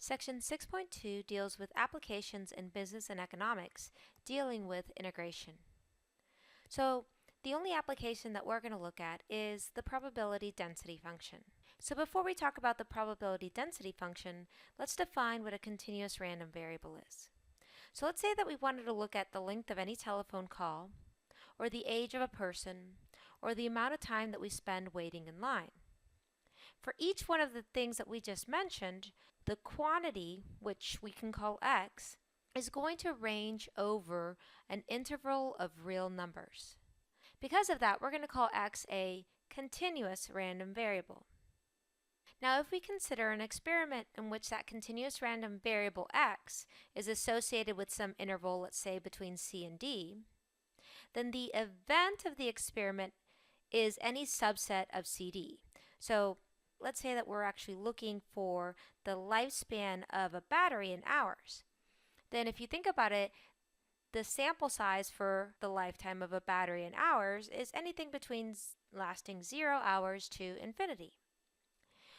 Section 6.2 deals with applications in business and economics dealing with integration. So the only application that we're going to look at is the probability density function. So before we talk about the probability density function, let's define what a continuous random variable is. So let's say that we wanted to look at the length of any telephone call, or the age of a person, or the amount of time that we spend waiting in line. For each one of the things that we just mentioned, the quantity, which we can call x, is going to range over an interval of real numbers. Because of that, we're going to call x a continuous random variable. Now, if we consider an experiment in which that continuous random variable x is associated with some interval, let's say between c and d, then the event of the experiment is any subset of CD. So let's say that we're actually looking for the lifespan of a battery in hours. Then if you think about it, the sample size for the lifetime of a battery in hours is anything between lasting 0 hours to infinity.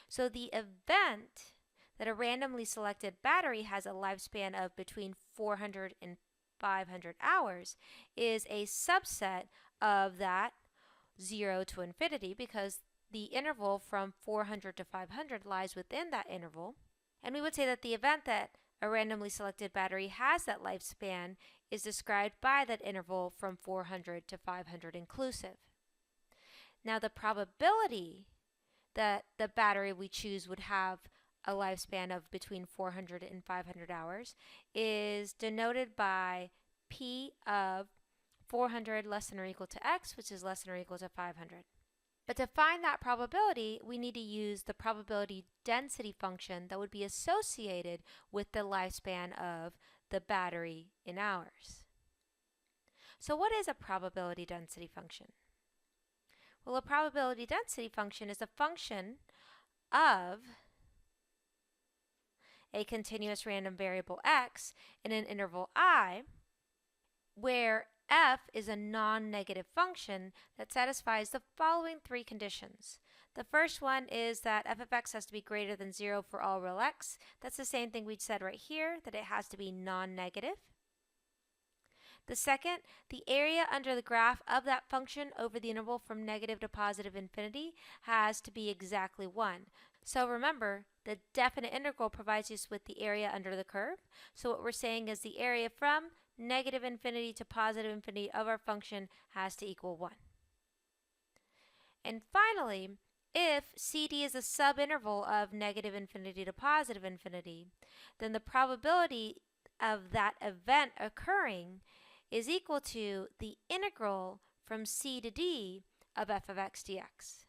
So the event that a randomly selected battery has a lifespan of between 400 and 500 hours is a subset of that 0 to infinity, because the interval from 400 to 500 lies within that interval. And we would say that the event that a randomly selected battery has that lifespan is described by that interval from 400 to 500 inclusive. Now, the probability that the battery we choose would have a lifespan of between 400 and 500 hours is denoted by P of 400 less than or equal to x, which is less than or equal to 500. But to find that probability, we need to use the probability density function that would be associated with the lifespan of the battery in hours. So what is a probability density function? Well, a probability density function is a function of a continuous random variable x in an interval I, where f is a non-negative function that satisfies the following three conditions. The first one is that f of x has to be greater than 0 for all real x. That's the same thing we said right here, that it has to be non-negative. The second, the area under the graph of that function over the interval from negative to positive infinity has to be exactly 1. So remember, the definite integral provides us with the area under the curve. So what we're saying is the area from negative infinity to positive infinity of our function has to equal 1. And finally, if CD is a subinterval of negative infinity to positive infinity, then the probability of that event occurring is equal to the integral from c to d of f of x dx.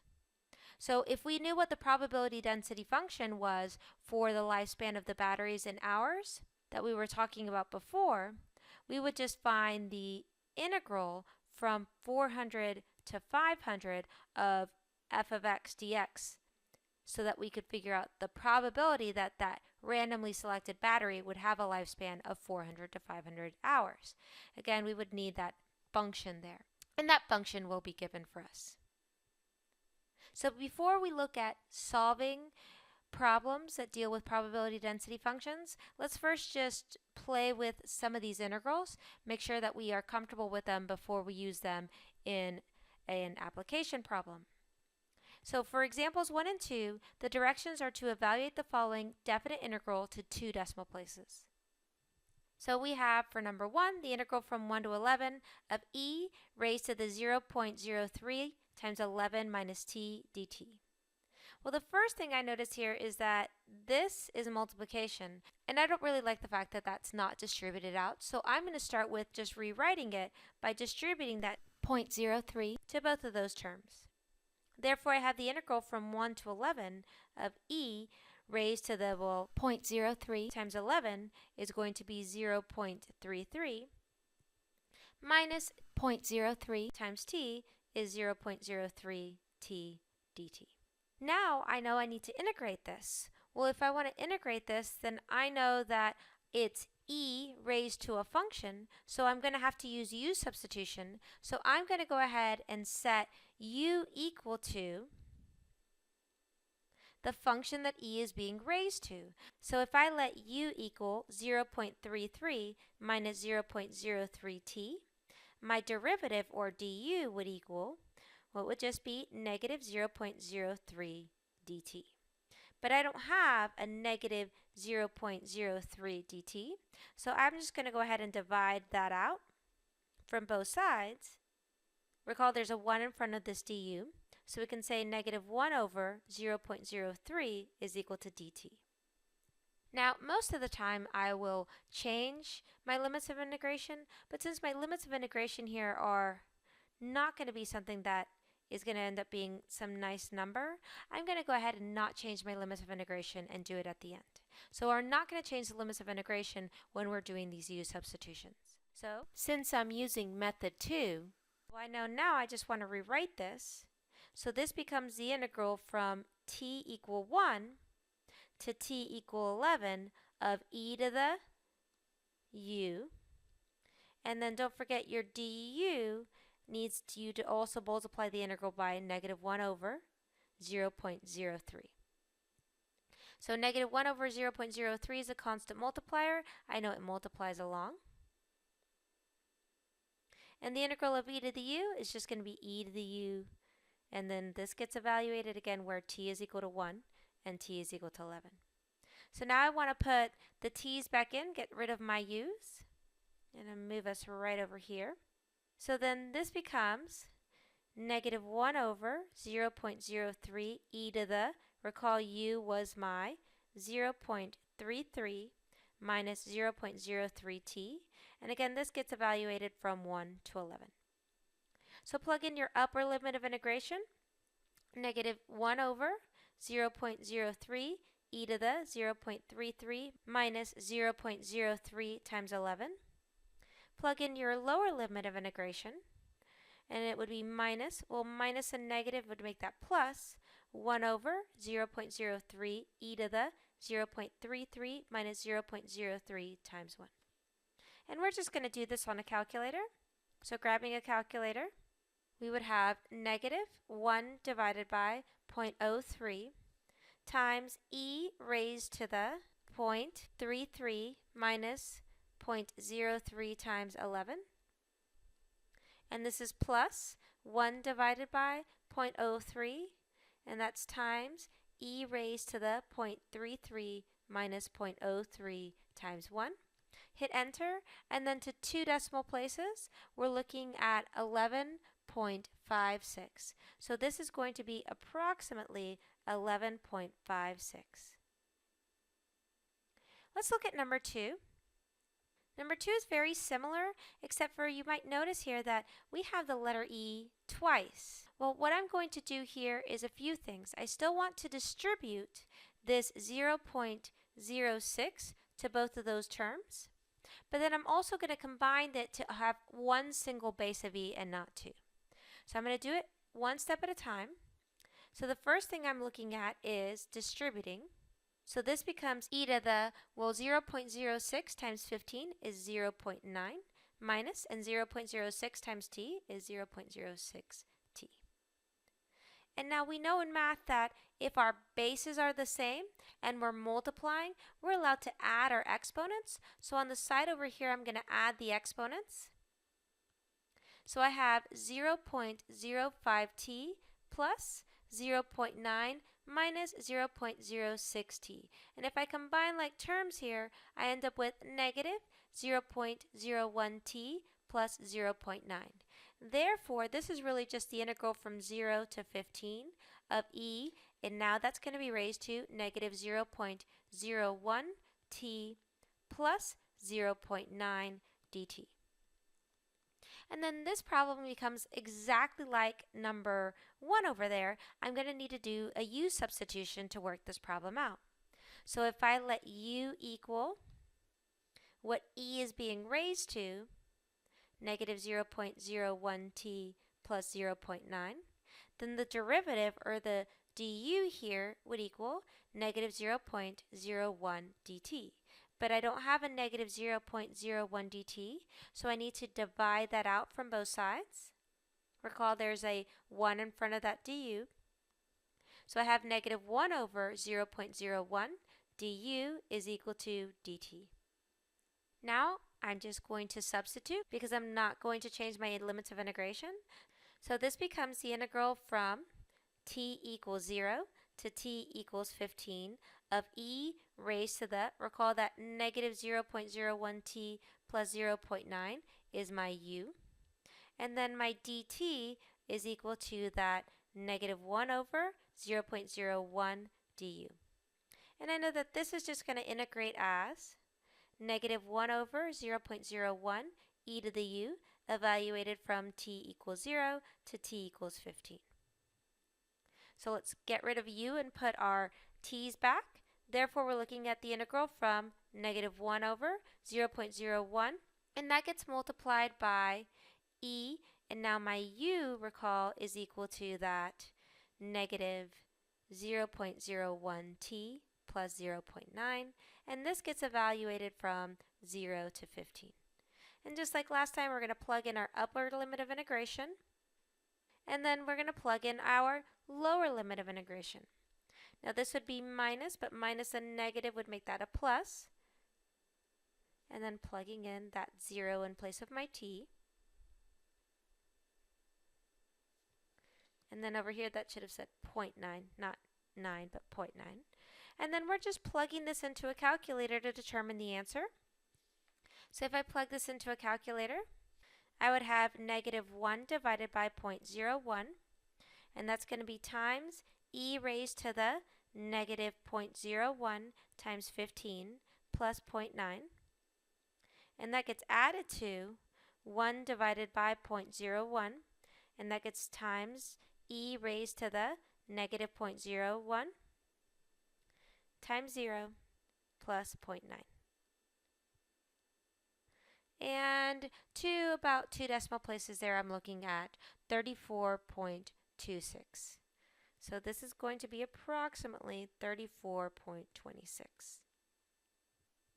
So if we knew what the probability density function was for the lifespan of the batteries in hours that we were talking about before, we would just find the integral from 400 to 500 of f of x dx, so that we could figure out the probability that that randomly selected battery would have a lifespan of 400 to 500 hours. Again, we would need that function there, and that function will be given for us. So before we look at solving problems that deal with probability density functions, let's first just play with some of these integrals, make sure that we are comfortable with them before we use them in an application problem. So for examples 1 and 2, the directions are to evaluate the following definite integral to 2 decimal places. So we have for number 1, the integral from 1 to 11 of e raised to the 0.03 times 11 minus t dt. Well, the first thing I notice here is that this is a multiplication, and I don't really like the fact that that's not distributed out, so I'm going to start with just rewriting it by distributing that 0.03 to both of those terms. Therefore, I have the integral from 1 to 11 of e raised to the, 0.03 times 11 is going to be 0.33 minus 0.03 times t is 0.03 t dt. Now I know I need to integrate this. Well, if I want to integrate this, then I know that it's e raised to a function, so I'm going to have to use u substitution. So I'm going to go ahead and set u equal to the function that e is being raised to. So if I let u equal 0.33 minus 0.03t, my derivative, or du, would equal, well, it would just be negative 0.03 dt. But I don't have a negative 0.03 dt, so I'm just going to go ahead and divide that out from both sides. Recall there's a 1 in front of this du, so we can say negative 1 over 0.03 is equal to dt. Now, most of the time I will change my limits of integration, but since my limits of integration here are not going to be something that is going to end up being some nice number, I'm going to go ahead and not change my limits of integration and do it at the end. So we're not going to change the limits of integration when we're doing these u substitutions. So since I'm using method 2, well, I know now I just want to rewrite this. So this becomes the integral from t equal 1 to t equal 11 of e to the u. And then don't forget your du needs you to also multiply the integral by negative 1 over 0.03. So negative 1 over 0.03 is a constant multiplier. I know it multiplies along. And the integral of e to the u is just going to be e to the u. And then this gets evaluated again where t is equal to 1 and t is equal to 11. So now I want to put the t's back in, get rid of my u's, and I move us right over here. So then this becomes negative 1 over 0.03 e to the, recall u was my 0.33 minus 0.03t, and again this gets evaluated from 1 to 11. So plug in your upper limit of integration, negative 1 over 0.03 e to the 0.33 minus 0.03 times 11. Plug in your lower limit of integration, and it would be minus, well, minus and negative would make that plus 1 over 0.03 e to the 0.33 minus 0.03 times 1. And we're just going to do this on a calculator. So grabbing a calculator, we would have negative 1 divided by 0.03 times e raised to the 0.33 minus 0.03 times 11. And this is plus 1 divided by 0.03, and that's times e raised to the 0.33 minus 0.03 times 1. Hit enter, and then to 2 decimal places, we're looking at 11.56. So this is going to be approximately 11.56. Let's look at number 2. Number 2 is very similar, except for you might notice here that we have the letter E twice. Well, what I'm going to do here is a few things. I still want to distribute this 0.06 to both of those terms, but then I'm also going to combine it to have one single base of E and not two. So I'm going to do it one step at a time. So the first thing I'm looking at is distributing. So this becomes e to the, well, 0.06 times 15 is 0.9 minus, and 0.06 times t is 0.06t. And now we know in math that if our bases are the same and we're multiplying, we're allowed to add our exponents. So on the side over here, I'm going to add the exponents. So I have 0.05t plus 0.9 minus 0.06t. And if I combine like terms here, I end up with negative 0.01t plus 0.9. Therefore, this is really just the integral from 0 to 15 of e, and now that's going to be raised to negative 0.01t plus 0.9 dt. And then this problem becomes exactly like number 1 over there. I'm going to need to do a u substitution to work this problem out. So if I let u equal what e is being raised to, negative 0.01t plus 0.9, then the derivative, or the du here, would equal negative 0.01 dt. But I don't have a negative 0.01 dt, so I need to divide that out from both sides. Recall there's a 1 in front of that du. So I have negative 1 over 0.01 du is equal to dt. Now I'm just going to substitute because I'm not going to change my limits of integration. So this becomes the integral from t equals 0 to t equals 15 of e raised to the, recall that negative 0.01t plus 0.9 is my u. And then my dt is equal to that negative 1 over 0.01 du. And I know that this is just going to integrate as negative 1 over 0.01 e to the u evaluated from t equals 0 to t equals 15. So let's get rid of u and put our t's back. Therefore, we're looking at the integral from negative 1 over 0.01, and that gets multiplied by e, and now my u, recall, is equal to that negative 0.01t plus 0.9, and this gets evaluated from 0 to 15. And just like last time, we're going to plug in our upper limit of integration, and then we're going to plug in our lower limit of integration. Now this would be minus, but minus and negative would make that a plus. And then plugging in that 0 in place of my t. And then over here that should have said 0.9, not 9, but 0.9. And then we're just plugging this into a calculator to determine the answer. So if I plug this into a calculator, I would have negative 1 divided by 0.01, and that's going to be times e raised to the negative 0.01 times 15 plus 0.9, and that gets added to 1 divided by 0.01, and that gets times e raised to the negative 0.01 times 0 plus 0.9. And to about 2 decimal places there, I'm looking at 34.26. So this is going to be approximately 34.26.